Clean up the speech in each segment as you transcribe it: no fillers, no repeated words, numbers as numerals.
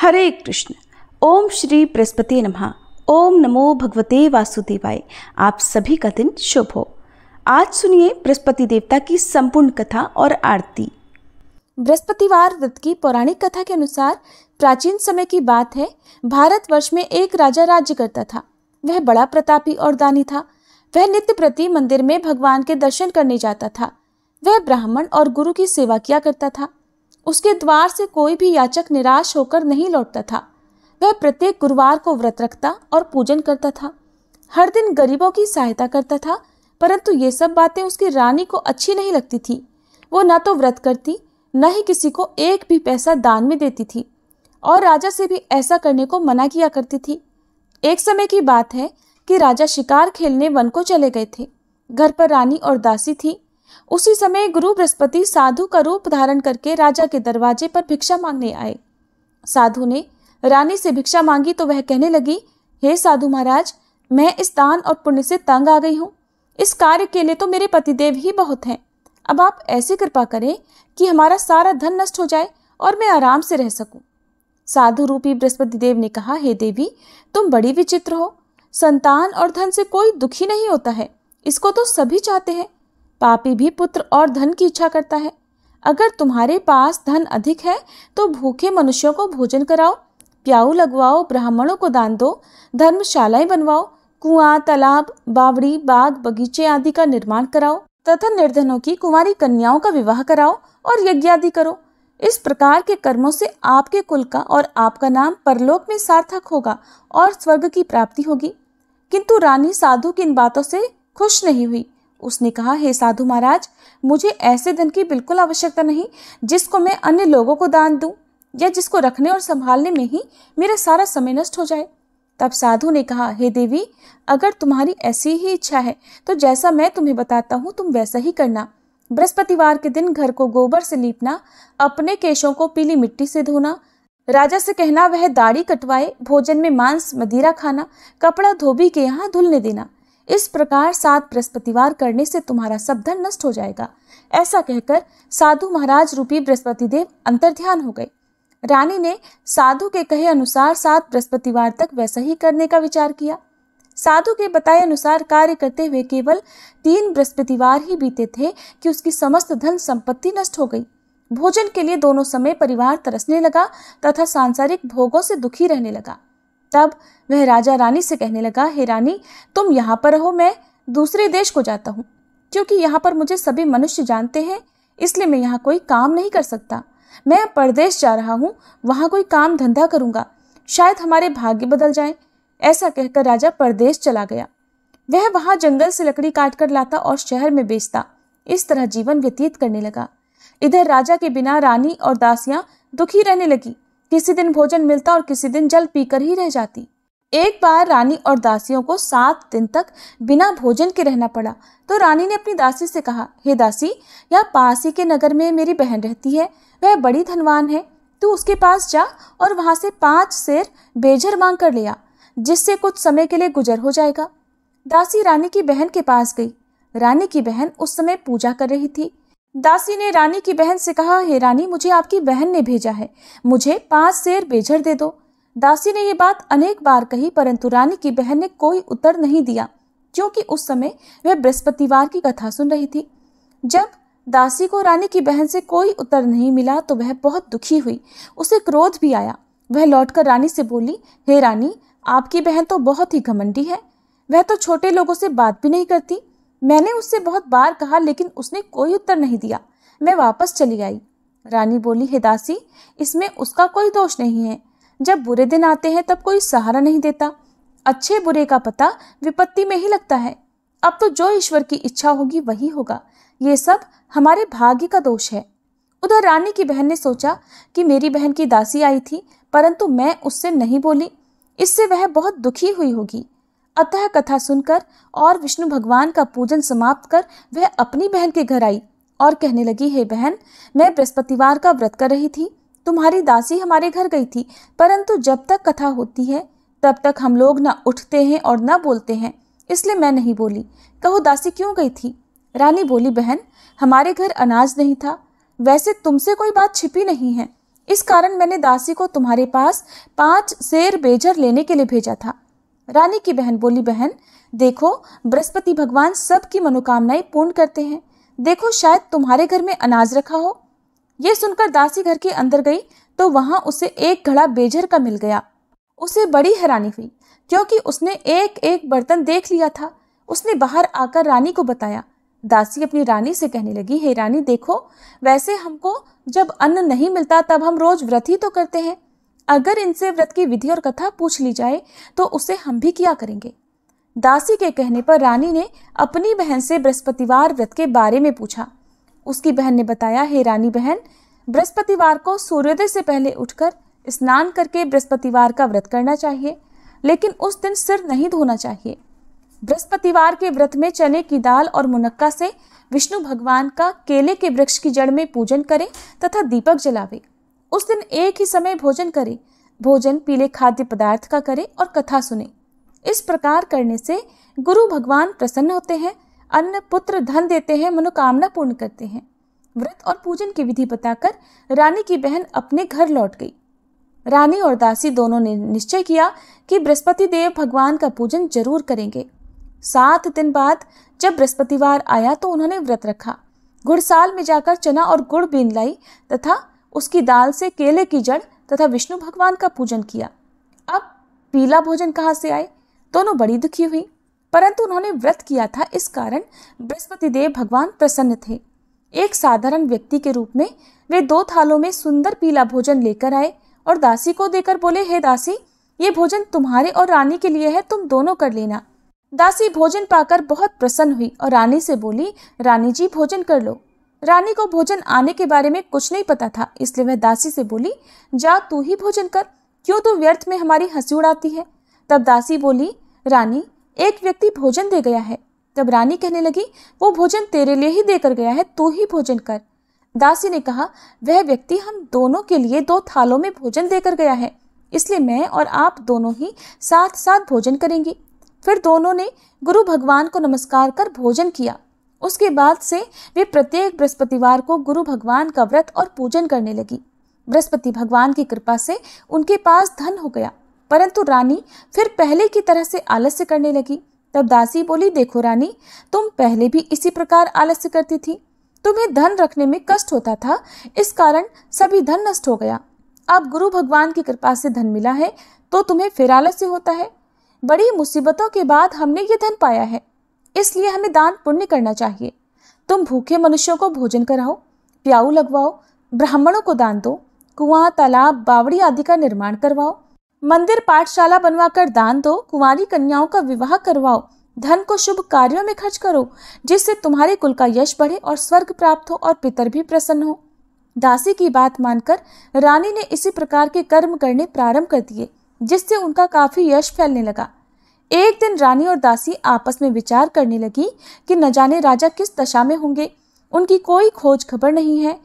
हरे कृष्ण। ओम श्री बृहस्पति नमः। ओम नमो भगवते वासुदेवाय। आप सभी का दिन शुभ हो। आज सुनिए बृहस्पति देवता की संपूर्ण कथा और आरती। बृहस्पतिवार व्रत की पौराणिक कथा के अनुसार प्राचीन समय की बात है। भारतवर्ष में एक राजा राज्य करता था। वह बड़ा प्रतापी और दानी था। वह नित्य प्रति मंदिर में भगवान के दर्शन करने जाता था। वह ब्राह्मण और गुरु की सेवा किया करता था। उसके द्वार से कोई भी याचक निराश होकर नहीं लौटता था। वह प्रत्येक गुरुवार को व्रत रखता और पूजन करता था। हर दिन गरीबों की सहायता करता था, परंतु ये सब बातें उसकी रानी को अच्छी नहीं लगती थी। वो न तो व्रत करती, न ही किसी को एक भी पैसा दान में देती थी और राजा से भी ऐसा करने को मना किया करती थी। एक समय की बात है कि राजा शिकार खेलने वन को चले गए थे। घर पर रानी और दासी थी। उसी समय गुरु बृहस्पति साधु का रूप धारण करके राजा के दरवाजे पर भिक्षा मांगने आए। साधु ने रानी से भिक्षा मांगी तो वह कहने लगी, हे साधु महाराज, मैं इस दान और पुण्य से तंग आ गई हूँ। इस कार्य के लिए तो मेरे पतिदेव ही बहुत हैं। अब आप ऐसी कृपा करें कि हमारा सारा धन नष्ट हो जाए और मैं आराम से रह सकूं। साधु रूपी बृहस्पति देव ने कहा, हे देवी, तुम बड़ी विचित्र हो। संतान और धन से कोई दुखी नहीं होता है, इसको तो सभी चाहते हैं। पापी भी पुत्र और धन की इच्छा करता है। अगर तुम्हारे पास धन अधिक है तो भूखे मनुष्यों को भोजन कराओ, प्याऊ लगवाओ, ब्राह्मणों को दान दो, धर्मशालाएं बनवाओ, कुआं, तालाब, बावड़ी, बाग, बगीचे आदि का निर्माण कराओ तथा निर्धनों की कुंवारी कन्याओं का विवाह कराओ और यज्ञ आदि करो। इस प्रकार के कर्मों से आपके कुल का और आपका नाम परलोक में सार्थक होगा और स्वर्ग की प्राप्ति होगी। किंतु रानी साधु की इन बातों से खुश नहीं हुई। उसने कहा, हे साधु महाराज, मुझे ऐसे धन की बिल्कुल आवश्यकता नहीं जिसको मैं अन्य लोगों को दान दूं या जिसको रखने और संभालने में ही मेरा सारा समय नष्ट हो जाए। तब साधु ने कहा, हे देवी, अगर तुम्हारी ऐसी ही इच्छा है तो जैसा मैं तुम्हें बताता हूँ तुम वैसा ही करना। बृहस्पतिवार के दिन घर को गोबर से लीपना, अपने केशों को पीली मिट्टी से धोना, राजा से कहना वह दाढ़ी कटवाए, भोजन में मांस मदिरा खाना, कपड़ा धोबी के यहाँ धुलने देना। इस प्रकार 7 बृहस्पतिवार करने से तुम्हारा सब धन नष्ट हो जाएगा। ऐसा कहकर साधु महाराज रूपी बृहस्पति देव अंतर्ध्यान हो गए। रानी ने साधु के कहे अनुसार 7 बृहस्पतिवार तक वैसा ही करने का विचार किया। साधु के बताए अनुसार कार्य करते हुए केवल 3 बृहस्पतिवार ही बीते थे कि उसकी समस्त धन संपत्ति नष्ट हो गई। भोजन के लिए दोनों समय परिवार तरसने लगा तथा सांसारिक भोगों से दुखी रहने लगा। तब वह राजा रानी से कहने लगा, हे रानी, तुम यहाँ पर रहो, मैं दूसरे देश को जाता हूँ। क्योंकि यहाँ पर मुझे सभी मनुष्य जानते हैं, इसलिए मैं यहाँ कोई काम नहीं कर सकता। मैं परदेश जा रहा हूँ, वहाँ कोई काम धंधा करूँगा, शायद हमारे भाग्य बदल जाएं। ऐसा कहकर राजा परदेश चला गया। वह वहाँ जंगल से लकड़ी काट कर लाता और शहर में बेचता। इस तरह जीवन व्यतीत करने लगा। इधर राजा के बिना रानी और दासियां दुखी रहने लगी। किसी दिन भोजन मिलता और किसी दिन जल पीकर ही रह जाती। एक बार रानी और दासियों को 7 दिन तक बिना भोजन के रहना पड़ा तो रानी ने अपनी दासी से कहा, हे दासी, यहाँ पास ही के नगर में मेरी बहन रहती है, वह बड़ी धनवान है। तू उसके पास जा और वहां से 5 सेर बेझर मांग कर ले आ, जिससे कुछ समय के लिए गुजर हो जाएगा। दासी रानी की बहन के पास गई। रानी की बहन उस समय पूजा कर रही थी। दासी ने रानी की बहन से कहा, हे रानी, मुझे आपकी बहन ने भेजा है, मुझे 5 सेर बेझर दे दो। दासी ने ये बात अनेक बार कही, परंतु रानी की बहन ने कोई उत्तर नहीं दिया, क्योंकि उस समय वह बृहस्पतिवार की कथा सुन रही थी। जब दासी को रानी की बहन से कोई उत्तर नहीं मिला तो वह बहुत दुखी हुई। उसे क्रोध भी आया। वह लौटकर रानी से बोली, हे रानी, आपकी बहन तो बहुत ही घमंडी है। वह तो छोटे लोगों से बात भी नहीं करती। मैंने उससे बहुत बार कहा, लेकिन उसने कोई उत्तर नहीं दिया। मैं वापस चली आई। रानी बोली, हे दासी, इसमें उसका कोई दोष नहीं है। जब बुरे दिन आते हैं तब कोई सहारा नहीं देता। अच्छे बुरे का पता विपत्ति में ही लगता है। अब तो जो ईश्वर की इच्छा होगी वही होगा। ये सब हमारे भाग्य का दोष है। उधर रानी की बहन ने सोचा कि मेरी बहन की दासी आई थी, परंतु मैं उससे नहीं बोली, इससे वह बहुत दुखी हुई होगी। अतः कथा सुनकर और विष्णु भगवान का पूजन समाप्त कर वह अपनी बहन के घर आई और कहने लगी, हे बहन, मैं बृहस्पतिवार का व्रत कर रही थी। तुम्हारी दासी हमारे घर गई थी, परंतु जब तक कथा होती है तब तक हम लोग न उठते हैं और न बोलते हैं, इसलिए मैं नहीं बोली। कहो दासी क्यों गई थी? रानी बोली, बहन, हमारे घर अनाज नहीं था। वैसे तुमसे कोई बात छिपी नहीं है, इस कारण मैंने दासी को तुम्हारे पास 5 सेर बेजर लेने के लिए भेजा था। रानी की बहन बोली, बहन देखो, बृहस्पति भगवान सबकी मनोकामनाएं पूर्ण करते हैं। देखो, शायद तुम्हारे घर में अनाज रखा हो। ये सुनकर दासी घर के अंदर गई तो वहां उसे एक घड़ा बेजर का मिल गया। उसे बड़ी हैरानी हुई क्योंकि उसने एक एक बर्तन देख लिया था। उसने बाहर आकर रानी को बताया। दासी अपनी रानी से कहने लगी, हे रानी देखो, वैसे हमको जब अन्न नहीं मिलता तब हम रोज व्रत ही तो करते हैं। अगर इनसे व्रत की विधि और कथा पूछ ली जाए तो उसे हम भी किया करेंगे। दासी के कहने पर रानी ने अपनी बहन से बृहस्पतिवार व्रत के बारे में पूछा। उसकी बहन ने बताया, हे रानी बहन, बृहस्पतिवार को सूर्योदय से पहले उठकर स्नान करके बृहस्पतिवार का व्रत करना चाहिए, लेकिन उस दिन सिर नहीं धोना चाहिए। बृहस्पतिवार के व्रत में चने की दाल और मुनक्का से विष्णु भगवान का केले के वृक्ष की जड़ में पूजन करें तथा दीपक जलावे। उस दिन एक ही समय भोजन करें। भोजन पीले खाद्य पदार्थ का करें और कथा सुने। इस प्रकार करने से गुरु भगवान प्रसन्न होते हैं, अन्न पुत्र धन देते हैं, मनोकामना पूर्ण करते हैं। व्रत और पूजन की विधि बताकर रानी की बहन अपने घर लौट गई। रानी और दासी दोनों ने निश्चय किया कि बृहस्पति देव भगवान का पूजन जरूर करेंगे। 7 दिन बाद जब बृहस्पतिवार आया तो उन्होंने व्रत रखा। घुड़साल में जाकर चना और गुड़ बीन लाई तथा उसकी दाल से केले की जड़ तथा विष्णु भगवान का पूजन किया। अब पीला भोजन कहाँ से आए? दोनों बड़ी दुखी हुई, परंतु उन्होंने व्रत किया था, इस कारण बृहस्पति देव भगवान प्रसन्न थे। एक साधारण व्यक्ति के रूप में वे 2 थालों में सुंदर पीला भोजन लेकर आए और दासी को देकर बोले, हे दासी, ये भोजन तुम्हारे और रानी के लिए है, तुम दोनों कर लेना। दासी भोजन पाकर बहुत प्रसन्न हुई और रानी से बोली, रानी जी भोजन कर लो। रानी को भोजन आने के बारे में कुछ नहीं पता था, इसलिए वह दासी से बोली, जा तू ही भोजन कर, क्यों तू व्यर्थ में हमारी हंसी उड़ाती है। तब दासी बोली, रानी, एक व्यक्ति भोजन दे गया है। तब रानी कहने लगी, वो भोजन तेरे लिए ही देकर गया है, तू ही भोजन कर। दासी ने कहा, वह व्यक्ति हम दोनों के लिए 2 थालों में भोजन देकर गया है, इसलिए मैं और आप दोनों ही साथ साथ भोजन करेंगे। फिर दोनों ने गुरु भगवान को नमस्कार कर भोजन किया। उसके बाद से वे प्रत्येक बृहस्पतिवार को गुरु भगवान का व्रत और पूजन करने लगी। बृहस्पति भगवान की कृपा से उनके पास धन हो गया, परंतु रानी फिर पहले की तरह से आलस्य करने लगी। तब दासी बोली, देखो रानी, तुम पहले भी इसी प्रकार आलस्य करती थी। तुम्हें धन रखने में कष्ट होता था, इस कारण सभी धन नष्ट हो गया। अब गुरु भगवान की कृपा से धन मिला है तो तुम्हें फिर आलस्य होता है। बड़ी मुसीबतों के बाद हमने ये धन पाया है, इसलिए हमें दान पुण्य करना चाहिए। तुम भूखे मनुष्यों को भोजन कराओ, प्याऊ लगवाओ, ब्राह्मणों को दान दो, कुआं, तालाब, बावड़ी आदि का निर्माण करवाओ, मंदिर पाठशाला बनवाकर दान दो, कुंवारी कन्याओं का विवाह करवाओ, धन को शुभ कार्यों में खर्च करो, जिससे तुम्हारे कुल का यश बढ़े और स्वर्ग प्राप्त हो और पितर भी प्रसन्न हो। दासी की बात मानकर रानी ने इसी प्रकार के कर्म करने प्रारंभ कर दिए, जिससे उनका काफी यश फैलने लगा। एक दिन रानी और दासी आपस में विचार करने लगी कि न जाने राजा किस दशा में होंगे, उनकी कोई खोज खबर नहीं है।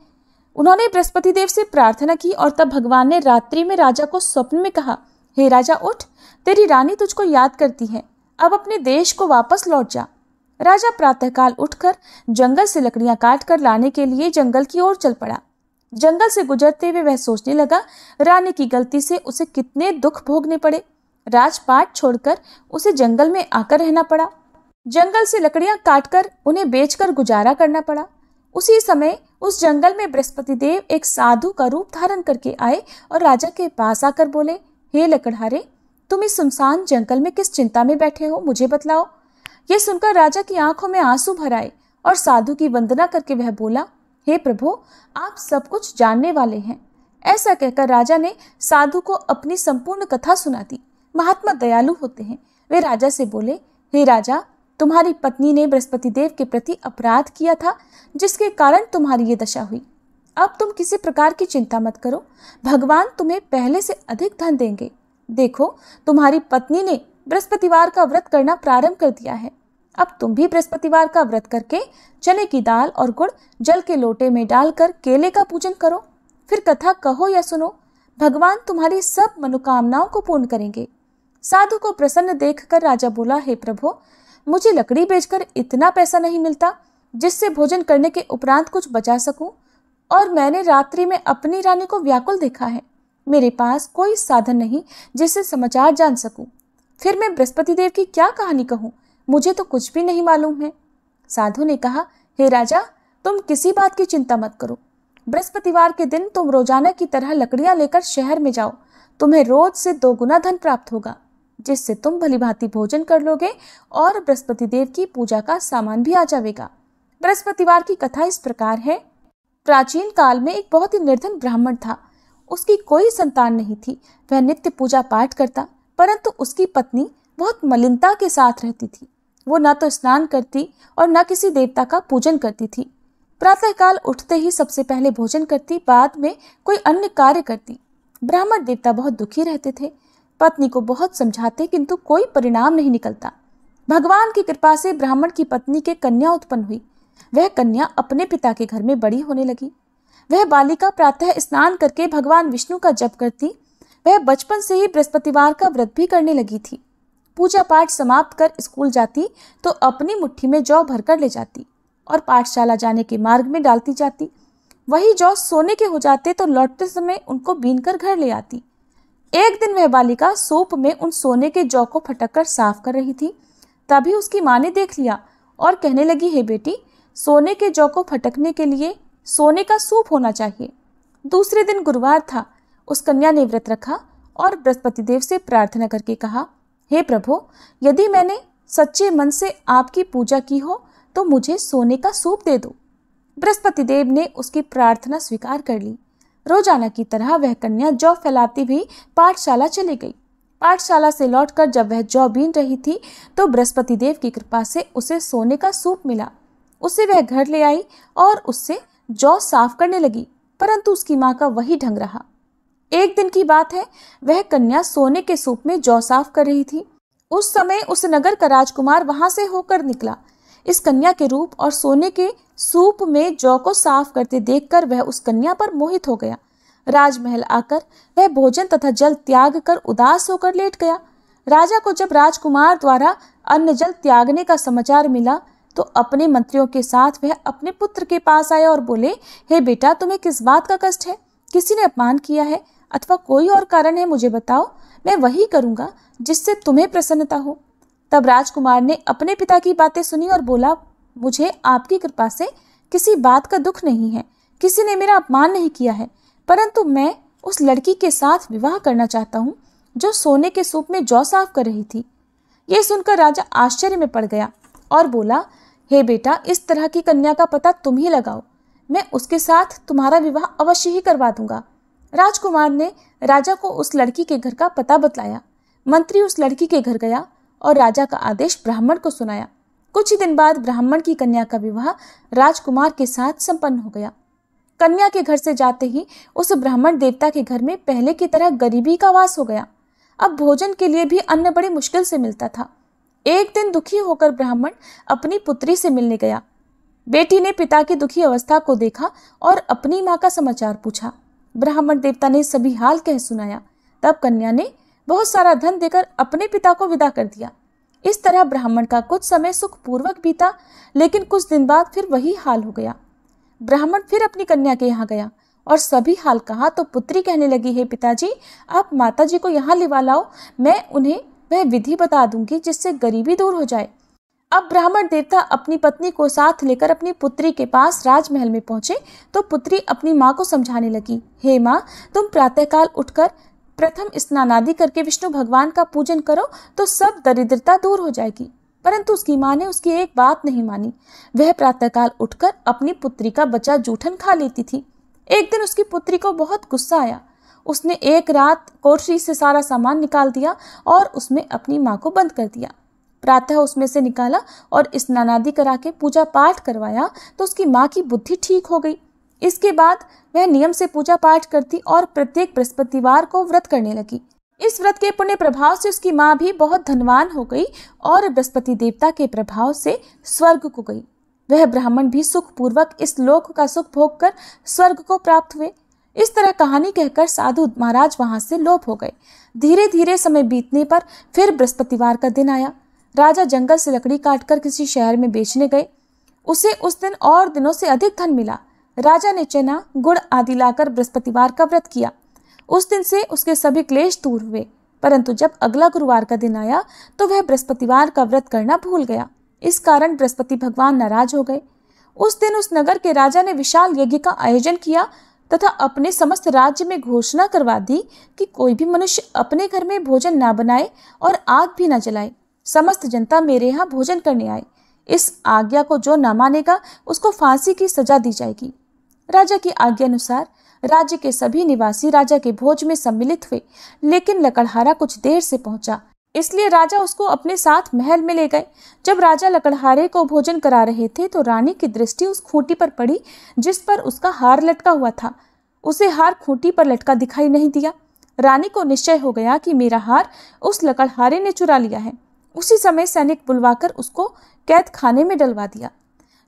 उन्होंने बृहस्पति देव से प्रार्थना की और तब भगवान ने रात्रि में राजा को स्वप्न में कहा, हे राजा उठ, तेरी रानी तुझको याद करती है, अब अपने देश को वापस लौट जा। राजा प्रातःकाल उठकर जंगल से लकड़ियां काट कर लाने के लिए जंगल की ओर चल पड़ा। जंगल से गुजरते हुए वह सोचने लगा, रानी की गलती से उसे कितने दुख भोगने पड़े। राजपाट छोड़कर उसे जंगल में आकर रहना पड़ा। जंगल से लकड़ियां काटकर उन्हें बेचकर गुजारा करना पड़ा। उसी समय उस जंगल में बृहस्पति देव एक साधु का रूप धारण करके आए और राजा के पास आकर बोले, हे लकड़हारे, तुम इस सुनसान जंगल में किस चिंता में बैठे हो, मुझे बतलाओ। यह सुनकर राजा की आंखों में आंसू भर आए और साधु की वंदना करके वह बोला, हे प्रभु, आप सब कुछ जानने वाले हैं। ऐसा कहकर राजा ने साधु को अपनी संपूर्ण कथा सुना दी। महात्मा दयालु होते हैं। वे राजा से बोले, हे राजा, तुम्हारी पत्नी ने बृहस्पति देव के प्रति अपराध किया था, जिसके कारण तुम्हारी ये दशा हुई। अब तुम किसी प्रकार की चिंता मत करो, भगवान तुम्हें पहले से अधिक धन देंगे। देखो, तुम्हारी पत्नी ने बृहस्पतिवार का व्रत करना प्रारंभ कर दिया है। अब तुम भी बृहस्पतिवार का व्रत करके चने की दाल और गुड़ जल के लोटे में डालकर केले का पूजन करो, फिर कथा कहो या सुनो, भगवान तुम्हारी सब मनोकामनाओं को पूर्ण करेंगे। साधु को प्रसन्न देखकर राजा बोला, हे प्रभु, मुझे लकड़ी बेचकर इतना पैसा नहीं मिलता जिससे भोजन करने के उपरांत कुछ बचा सकूं, और मैंने रात्रि में अपनी रानी को व्याकुल देखा है। मेरे पास कोई साधन नहीं जिससे समाचार जान सकूं। फिर मैं बृहस्पति देव की क्या कहानी कहूँ, मुझे तो कुछ भी नहीं मालूम है। साधु ने कहा, हे राजा, तुम किसी बात की चिंता मत करो। बृहस्पतिवार के दिन तुम रोजाना की तरह लकड़ियां लेकर शहर में जाओ। तुम्हें रोज से 2 गुना धन प्राप्त होगा, जिससे तुम भलीभांति भोजन कर लोगे और बृहस्पति देव की पूजा का सामान भी आ जाएगा। बृहस्पतिवार की कथा इस प्रकार है। प्राचीन काल में एक बहुत ही निर्धन ब्राह्मण था। उसकी कोई संतान नहीं थी। वह नित्य पूजा पाठ करता, परंतु उसकी पत्नी बहुत मलिनता के साथ रहती थी। वो न तो स्नान करती और न किसी देवता का पूजन करती थी। प्रातःकाल उठते ही सबसे पहले भोजन करती, बाद में कोई अन्य कार्य करती। ब्राह्मण देवता बहुत दुखी रहते थे। पत्नी को बहुत समझाते, किंतु कोई परिणाम नहीं निकलता। भगवान की कृपा से ब्राह्मण की पत्नी के कन्या उत्पन्न हुई। वह कन्या अपने पिता के घर में बड़ी होने लगी। वह बालिका प्रातः स्नान करके भगवान विष्णु का जप करती। वह बचपन से ही बृहस्पतिवार का व्रत भी करने लगी थी। पूजा पाठ समाप्त कर स्कूल जाती तो अपनी मुट्ठी में जौ भरकर ले जाती और पाठशाला जाने के मार्ग में डालती जाती। वही जौ सोने के हो जाते तो लौटते समय उनको बीनकर घर ले आती। एक दिन वह बालिका सूप में उन सोने के जौ को फटक कर साफ कर रही थी। तभी उसकी माँ ने देख लिया और कहने लगी, हे बेटी, सोने के जौ को फटकने के लिए सोने का सूप होना चाहिए। दूसरे दिन गुरुवार था। उस कन्या ने व्रत रखा और बृहस्पति देव से प्रार्थना करके कहा, हे प्रभु, यदि मैंने सच्चे मन से आपकी पूजा की हो तो मुझे सोने का सूप दे दो। बृहस्पति देव ने उसकी प्रार्थना स्वीकार कर ली। रोजाना की तरह वह कन्या जौ फैलाती हुई पाठशाला चली गई। पाठशाला से लौटकर जब वह जौ बीन रही थी तो बृहस्पति देव की कृपा से उसे सोने का सूप मिला। उसे वह घर ले आई और उससे जौ साफ करने लगी, परंतु उसकी माँ का वही ढंग रहा। एक दिन की बात है, वह कन्या सोने के सूप में जौ साफ कर रही थी। उस समय उस नगर का राजकुमार वहां से होकर निकला। इस कन्या के रूप और सोने के सूप में जौ को साफ करते देखकर वह उस कन्या पर मोहित हो गया। राजमहल आकर वह भोजन तथा जल त्याग कर उदास होकर लेट गया। राजा को जब राजकुमार द्वारा अन्न जल त्यागने का समाचार मिला तो अपने मंत्रियों के साथ वह अपने पुत्र के पास आया और बोले, हे बेटा, तुम्हें किस बात का कष्ट है? किसी ने अपमान किया है अथवा कोई और कारण है? मुझे बताओ, मैं वही करूंगा जिससे तुम्हें प्रसन्नता हो। तब राजकुमार ने अपने पिता की बातें सुनी और बोला, मुझे आपकी कृपा से किसी बात का दुख नहीं है। किसी ने मेरा अपमान नहीं किया है, परंतु मैं उस लड़की के साथ विवाह करना चाहता हूँ जो सोने के सूप में जौ साफ कर रही थी। ये सुनकर राजा आश्चर्य में पड़ गया और बोला, हे बेटा, इस तरह की कन्या का पता तुम ही लगाओ। मैं उसके साथ तुम्हारा विवाह अवश्य ही करवा दूंगा। राजकुमार ने राजा को उस लड़की के घर का पता बतलाया। मंत्री उस लड़की के घर गया और राजा का आदेश ब्राह्मण को सुनाया। कुछ ही दिन बाद ब्राह्मण की कन्या का विवाह राजकुमार के साथ संपन्न हो गया। कन्या के घर से जाते ही उस ब्राह्मण देवता के घर में पहले की तरह गरीबी का वास हो गया। अब भोजन के लिए भी अन्न बड़ी मुश्किल से मिलता था। एक दिन दुखी होकर ब्राह्मण अपनी पुत्री से मिलने गया। बेटी ने पिता की दुखी अवस्था को देखा और अपनी माँ का समाचार पूछा। ब्राह्मण देवता ने सभी हाल कह सुनाया। तब कन्या ने बहुत सारा धन देकर अपने पिता को विदा कर दिया। इस तरह ब्राह्मण का कुछ समय सुखपूर्वक बीता, लेकिन कुछ दिन बाद फिर वही हाल हो गया। ब्राह्मण फिर अपनी कन्या के यहाँ गया और सभी हाल कहा तो पुत्री कहने लगी, हे पिताजी, आप माताजी को यहाँ लिवा लाओ, मैं उन्हें वह विधि बता दूंगी जिससे गरीबी दूर हो जाए। अब ब्राह्मण देवता अपनी पत्नी को साथ लेकर अपनी पुत्री के पास राजमहल में पहुंचे तो पुत्री अपनी माँ को समझाने लगी, हे माँ, तुम प्रातःकाल उठकर प्रथम स्नानादि करके विष्णु भगवान का पूजन करो तो सब दरिद्रता दूर हो जाएगी। परंतु उसकी माँ ने उसकी एक बात नहीं मानी। वह प्रातःकाल उठकर अपनी पुत्री का बचा जूठन खा लेती थी। एक दिन उसकी पुत्री को बहुत गुस्सा आया। उसने एक रात कोठरी से सारा सामान निकाल दिया और उसमें अपनी माँ को बंद कर दिया। प्रातः उसमें से निकाला और स्नानादि करा के पूजा पाठ करवाया तो उसकी माँ की बुद्धि ठीक हो गई। इसके बाद वह नियम से पूजा पाठ करती और प्रत्येक बृहस्पतिवार को व्रत करने लगी। इस व्रत के पुण्य प्रभाव से उसकी माँ भी बहुत धनवान हो गई और बृहस्पति देवता के प्रभाव से स्वर्ग को गई। वह ब्राह्मण भी सुखपूर्वक इस लोक का सुख भोग कर स्वर्ग को प्राप्त हुए। इस तरह कहानी कहकर साधु महाराज वहां से लोप हो गए। धीरे धीरे समय बीतने पर फिर बृहस्पतिवार का दिन आया। राजा जंगल से लकड़ी काटकर किसी शहर में बेचने गए। उसे उस दिन और दिनों से अधिक धन मिला। राजा ने चना, गुड़ आदि लाकर बृहस्पतिवार का व्रत किया। उस दिन से उसके सभी क्लेश दूर हुए। परंतु जब अगला गुरुवार का दिन आया तो वह बृहस्पतिवार का व्रत करना भूल गया। इस कारण बृहस्पति भगवान नाराज हो गए। उस दिन उस नगर के राजा ने विशाल यज्ञ का आयोजन किया तथा अपने समस्त राज्य में घोषणा करवा दी कि कोई भी मनुष्य अपने घर में भोजन ना बनाए और आग भी ना जलाए। समस्त जनता मेरे यहाँ भोजन करने आए। इस आज्ञा को जो न मानेगा उसको फांसी की सजा दी जाएगी। राजा की आज्ञा अनुसार राज्य के सभी निवासी राजा के भोज में सम्मिलित हुए, लेकिन लकड़हारा कुछ देर से पहुंचा, इसलिए राजा उसको अपने साथ महल में ले गए। जब राजा लकड़हारे को भोजन करा रहे थे तो रानी की दृष्टि उस खूंटी पर पड़ी जिस पर उसका हार लटका हुआ था। उसे हार खूंटी पर लटका दिखाई नहीं दिया। रानी को निश्चय हो गया कि मेरा हार उस लकड़हारे ने चुरा लिया है। उसी समय सैनिक बुलवाकर उसको कैद खाने में डलवा दिया।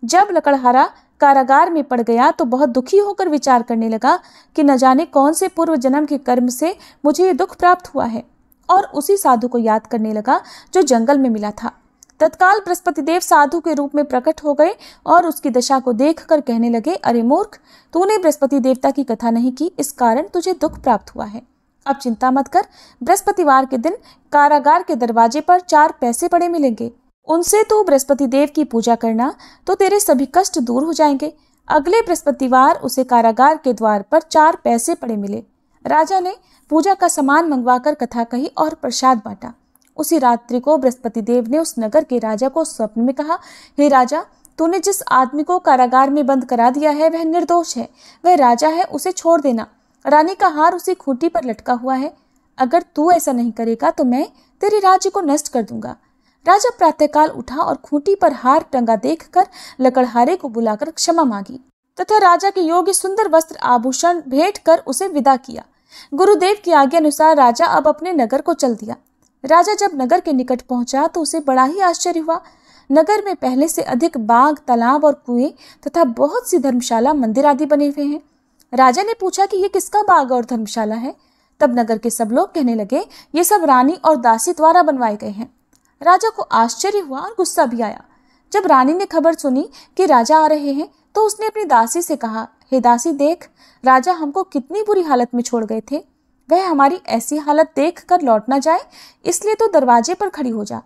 जब लकड़हारा कारागार में पड़ गया तो बहुत दुखी होकर विचार करने लगा कि न जाने कौन से पूर्व जन्म के कर्म से मुझे ये दुख प्राप्त हुआ है, और उसी साधु को याद करने लगा जो जंगल में मिला था। तत्काल बृहस्पति देव साधु के रूप में प्रकट हो गए और उसकी दशा को देखकर कहने लगे, अरे मूर्ख, तूने बृहस्पति देवता की कथा नहीं की, इस कारण तुझे दुख प्राप्त हुआ है। अब चिंता मत कर, बृहस्पतिवार के दिन कारागार के दरवाजे पर 4 पैसे पड़े मिलेंगे। उनसे तू बृहस्पति देव की पूजा करना तो तेरे सभी कष्ट दूर हो जाएंगे। अगले बृहस्पतिवार उसे कारागार के द्वार पर 4 पैसे पड़े मिले। राजा ने पूजा का सामान मंगवाकर कथा कही और प्रसाद बांटा। उसी रात्रि को बृहस्पति देव ने उस नगर के राजा को स्वप्न में कहा, हे राजा, तूने जिस आदमी को कारागार में बंद करा दिया है वह निर्दोष है, वह राजा है, उसे छोड़ देना। रानी का हार उसी खूंटी पर लटका हुआ है। अगर तू ऐसा नहीं करेगा तो मैं तेरे राज्य को नष्ट कर दूंगा। राजा प्रातःकाल उठा और खूंटी पर हार टंगा देखकर लकड़हारे को बुलाकर क्षमा मांगी तथा राजा के योग्य सुंदर वस्त्र आभूषण भेंट कर उसे विदा किया। गुरुदेव की आज्ञा अनुसार राजा अब अपने नगर को चल दिया। राजा जब नगर के निकट पहुंचा तो उसे बड़ा ही आश्चर्य हुआ। नगर में पहले से अधिक बाग, तालाब और कुएं तथा बहुत सी धर्मशाला, मंदिर आदि बने हुए हैं। राजा ने पूछा कि ये किसका बाग और धर्मशाला है? तब नगर के सब लोग कहने लगे, ये सब रानी और दासी द्वारा बनवाए गए हैं। राजा को आश्चर्य हुआ और गुस्सा भी आया। जब रानी ने खबर सुनी कि राजा आ रहे हैं तो उसने अपनी दासी से कहा, हे दासी, देख, राजा हमको कितनी बुरी हालत में छोड़ गए थे। वह हमारी ऐसी हालत देख कर लौट ना जाए, इसलिए तो दरवाजे पर खड़ी हो जा।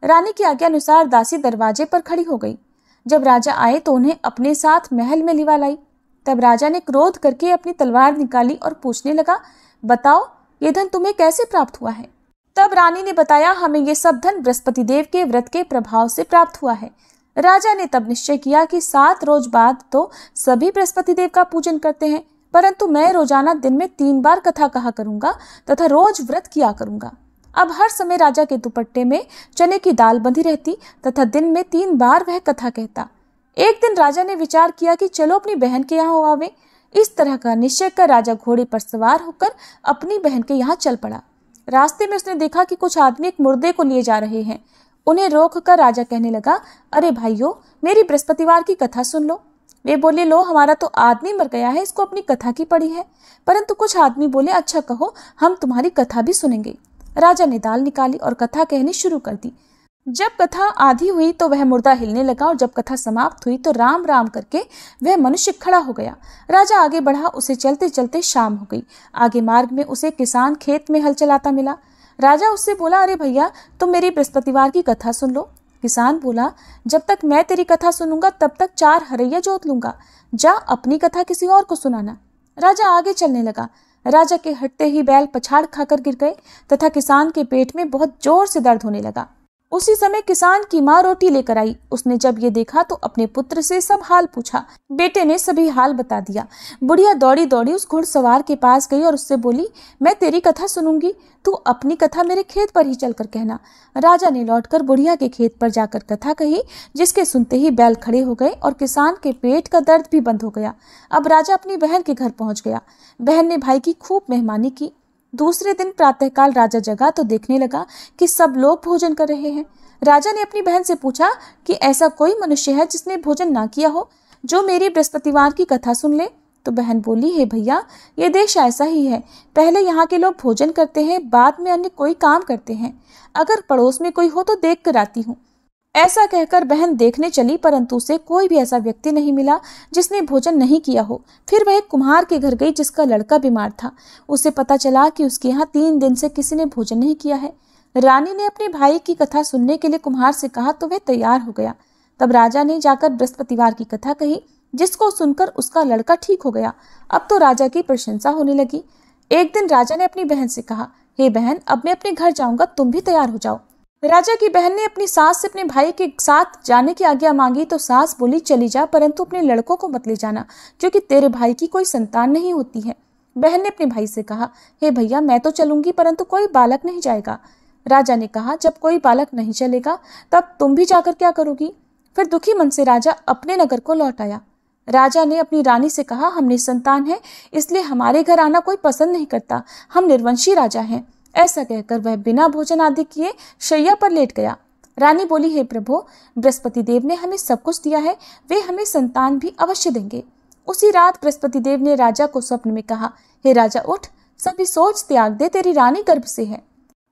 रानी की आज्ञा अनुसार दासी दरवाजे पर खड़ी हो गई। जब राजा आए तो उन्हें अपने साथ महल में लिवा लाई। तब राजा ने क्रोध करके अपनी तलवार निकाली और पूछने लगा, बताओ, ये धन तुम्हें कैसे प्राप्त हुआ है? तब रानी ने बताया, हमें ये सब धन बृहस्पति देव के व्रत के प्रभाव से प्राप्त हुआ है। राजा ने तब निश्चय किया कि 7 रोज बाद तो सभी बृहस्पति देव का पूजन करते हैं, परंतु मैं रोजाना दिन में 3 बार कथा कहा करूंगा तथा रोज व्रत किया करूंगा। अब हर समय राजा के दुपट्टे में चने की दाल बंधी रहती तथा दिन में 3 बार वह कथा कहता। एक दिन राजा ने विचार किया कि चलो अपनी बहन के यहाँ आवे। इस तरह का निश्चय कर राजा घोड़े पर सवार होकर अपनी बहन के यहाँ चल पड़ा। रास्ते में उसने देखा कि कुछ आदमी एक मुर्दे को लिए जा रहे हैं। उन्हें रोककर राजा कहने लगा, अरे भाइयों, मेरी बृहस्पतिवार की कथा सुन लो। वे बोले, लो, हमारा तो आदमी मर गया है, इसको अपनी कथा की पड़ी है। परंतु कुछ आदमी बोले, अच्छा कहो, हम तुम्हारी कथा भी सुनेंगे। राजा ने दाल निकाली और कथा कहनी शुरू कर दी। जब कथा आधी हुई तो वह मुर्दा हिलने लगा और जब कथा समाप्त हुई तो राम राम करके वह मनुष्य खड़ा हो गया। राजा आगे बढ़ा, उसे चलते चलते शाम हो गई। आगे मार्ग में उसे किसान खेत में हल चलाता मिला। राजा उससे बोला, अरे भैया, तुम मेरी बृहस्पतिवार की कथा सुन लो। किसान बोला, जब तक मैं तेरी कथा सुनूंगा तब तक 4 हरैया जोत लूंगा। जा, अपनी कथा किसी और को सुनाना। राजा आगे चलने लगा। राजा के हटते ही बैल पछाड़ खाकर गिर गए तथा किसान के पेट में बहुत जोर से दर्द होने लगा। उसी समय किसान की माँ रोटी लेकर आई। उसने जब ये देखा तो अपने पुत्र से सब हाल पूछा। बेटे ने सभी हाल बता दिया। बुढ़िया दौड़ी दौड़ी उस घुड़सवार के पास गई और उससे बोली, मैं तेरी कथा सुनूंगी, तू अपनी कथा मेरे खेत पर ही चलकर कहना। राजा ने लौटकर बुढ़िया के खेत पर जाकर कथा कही, जिसके सुनते ही बैल खड़े हो गए और किसान के पेट का दर्द भी बंद हो गया। अब राजा अपनी बहन के घर पहुंच गया। बहन ने भाई की खूब मेहमानी की। दूसरे दिन प्रातःकाल राजा जगा तो देखने लगा कि सब लोग भोजन कर रहे हैं। राजा ने अपनी बहन से पूछा कि ऐसा कोई मनुष्य है जिसने भोजन ना किया हो, जो मेरी बृहस्पतिवार की कथा सुन ले। तो बहन बोली, हे भैया, ये देश ऐसा ही है। पहले यहाँ के लोग भोजन करते हैं, बाद में अन्य कोई काम करते हैं। अगर पड़ोस में कोई हो तो देख कर आती हूँ। ऐसा कहकर बहन देखने चली, परंतु उसे कोई भी ऐसा व्यक्ति नहीं मिला जिसने भोजन नहीं किया हो। फिर वह एक कुम्हार के घर गई जिसका लड़का बीमार था। उसे पता चला कि उसके यहाँ 3 दिन से किसी ने भोजन नहीं किया है। रानी ने अपने भाई की कथा सुनने के लिए कुम्हार से कहा तो वह तैयार हो गया। तब राजा ने जाकर बृहस्पतिवार की कथा कही, जिसको सुनकर उसका लड़का ठीक हो गया। अब तो राजा की प्रशंसा होने लगी। एक दिन राजा ने अपनी बहन से कहा, हे बहन, अब मैं अपने घर जाऊंगा, तुम भी तैयार हो जाओ। राजा की बहन ने अपनी सास से अपने भाई के साथ जाने की आज्ञा मांगी तो सास बोली, चली जा, परंतु अपने लड़कों को मत ले जाना, क्योंकि तेरे भाई की कोई संतान नहीं होती है। बहन ने अपने भाई से कहा, हे भैया, मैं तो चलूंगी, परंतु कोई बालक नहीं जाएगा। राजा ने कहा, जब कोई बालक नहीं चलेगा तब तुम भी जाकर क्या करोगी? फिर दुखी मन से राजा अपने नगर को लौट आया। राजा ने अपनी रानी से कहा, हम निसंतान हैं, इसलिए हमारे घर आना कोई पसंद नहीं करता, हम निर्वंशी राजा हैं। ऐसा कहकर वह बिना भोजन आदि किए शैया पर लेट गया। रानी बोली, हे प्रभु, बृहस्पति देव ने हमें सब कुछ दिया है, वे हमें संतान भी अवश्य देंगे। उसी रात बृहस्पति देव ने राजा को स्वप्न में कहा, हे राजा, उठ, सभी सोच त्याग दे, तेरी रानी गर्भ से है।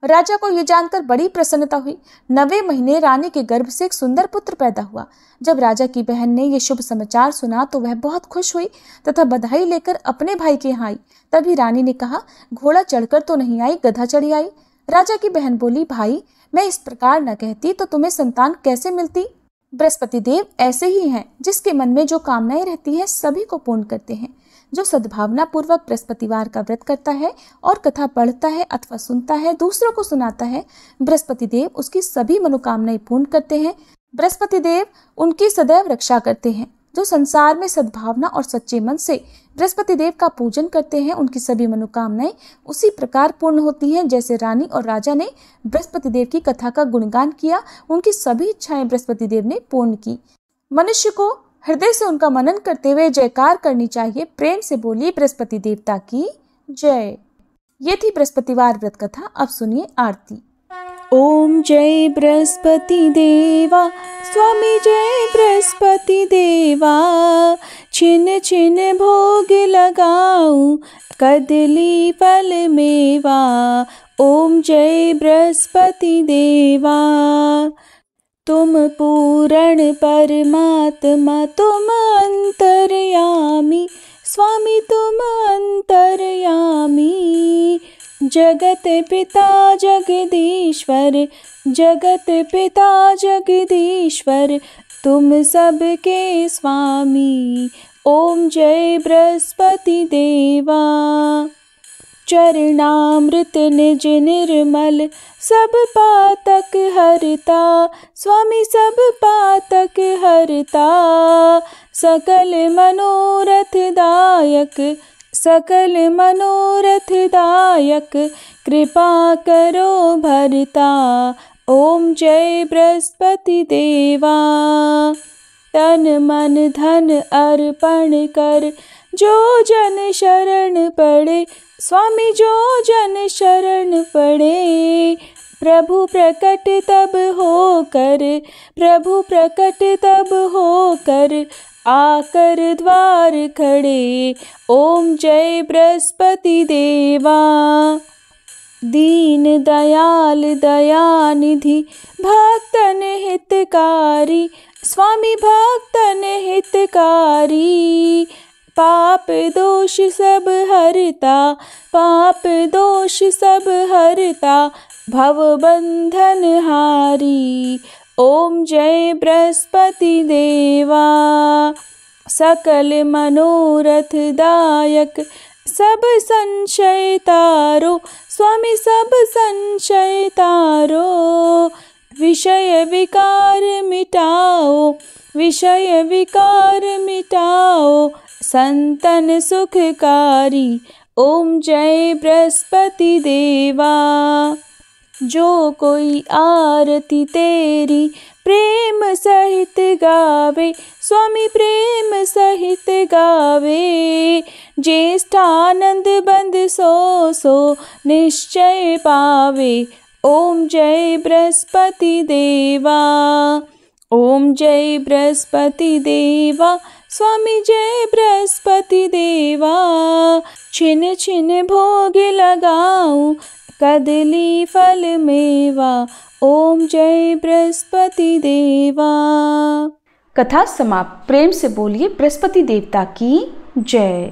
राजा को यह जानकर बड़ी प्रसन्नता हुई। 9वें महीने रानी के गर्भ से एक सुंदर पुत्र पैदा हुआ। जब राजा की बहन ने यह शुभ समाचार सुना तो वह बहुत खुश हुई तथा बधाई लेकर अपने भाई के यहाँ आई। तभी रानी ने कहा, घोड़ा चढ़कर तो नहीं आई, गधा चढ़ी आई। राजा की बहन बोली, भाई, मैं इस प्रकार न कहती तो तुम्हें संतान कैसे मिलती? बृहस्पति देव ऐसे ही हैं, जिसके मन में जो कामनाएं रहती है सभी को पूर्ण करते हैं। जो सद्भावना पूर्वक बृहस्पतिवार का व्रत करता है और कथा पढ़ता है अथवा सुनता है, दूसरों को सुनाता है, बृहस्पति देव उसकी सभी मनोकामनाएं पूर्ण करते हैं। बृहस्पति देव उनकी सदैव रक्षा करते हैं। जो संसार में सद्भावना और सच्चे मन से बृहस्पति देव का पूजन करते हैं, उनकी सभी मनोकामनाएं उसी प्रकार पूर्ण होती हैं जैसे रानी और राजा ने बृहस्पति देव की कथा का गुणगान किया, उनकी सभी इच्छाएं बृहस्पति देव ने पूर्ण की। मनुष्य को हृदय से उनका मनन करते हुए जयकार करनी चाहिए। प्रेम से बोलिए, बृहस्पति देवता की जय। ये थी बृहस्पतिवार व्रत कथा। अब सुनिए आरती। ओम जय बृहस्पति देवा, स्वामी जय बृहस्पति देवा, छिन छिन भोग लगाऊं, कदली फल मेवा। ओम जय बृहस्पति देवा, तुम पूर्ण परमात्मा, तुम अंतर्यामी, स्वामी तुम अंतर्यामी। जगत पिता जगदीश्वर, जगत पिता जगदीश्वर, तुम सबके स्वामी। ओम जय बृहस्पति देवा। चरणामृत निज निर्मल, सब पातक हरता, स्वामी सब पातक हरता। सकल मनोरथ दायक, सकल मनोरथ दायक, कृपा करो भरता। ओम जय बृहस्पति देवा। तन मन धन अर्पण कर, जो जन शरण पड़े, स्वामी जो जन शरण पड़े। प्रभु प्रकट तब होकर, प्रभु प्रकट तब होकर, आकर द्वार खड़े। ओम जय बृहस्पति देवा। दीन दयाल दयानिधि, भक्तन हितकारी, स्वामी भक्तन हितकारी। पाप दोष सब हरता, पाप दोष सब हरता, भव बंधन हारी। ओम जय बृहस्पति देवा। सकल मनोरथ दायक, सब संशय तारो, स्वामी सब संशय तारो। विषय विकार मिटाओ, विषय विकार मिटाओ, संतन सुखकारी। ओम जय बृहस्पति देवा। जो कोई आरती तेरी प्रेम सहित गावे, स्वामी प्रेम सहित गावे। ज्येष्ठानंद बंद सो सो निश्चय पावे। ओम जय बृहस्पति देवा। ओम जय बृहस्पति देवा, स्वामी जय बृहस्पति देवा। छिन छिन भोग लगाऊं, कदली फल मेवा, ओम जय बृहस्पति देवा। कथा समाप्त। प्रेम से बोलिए बृहस्पति देवता की जय।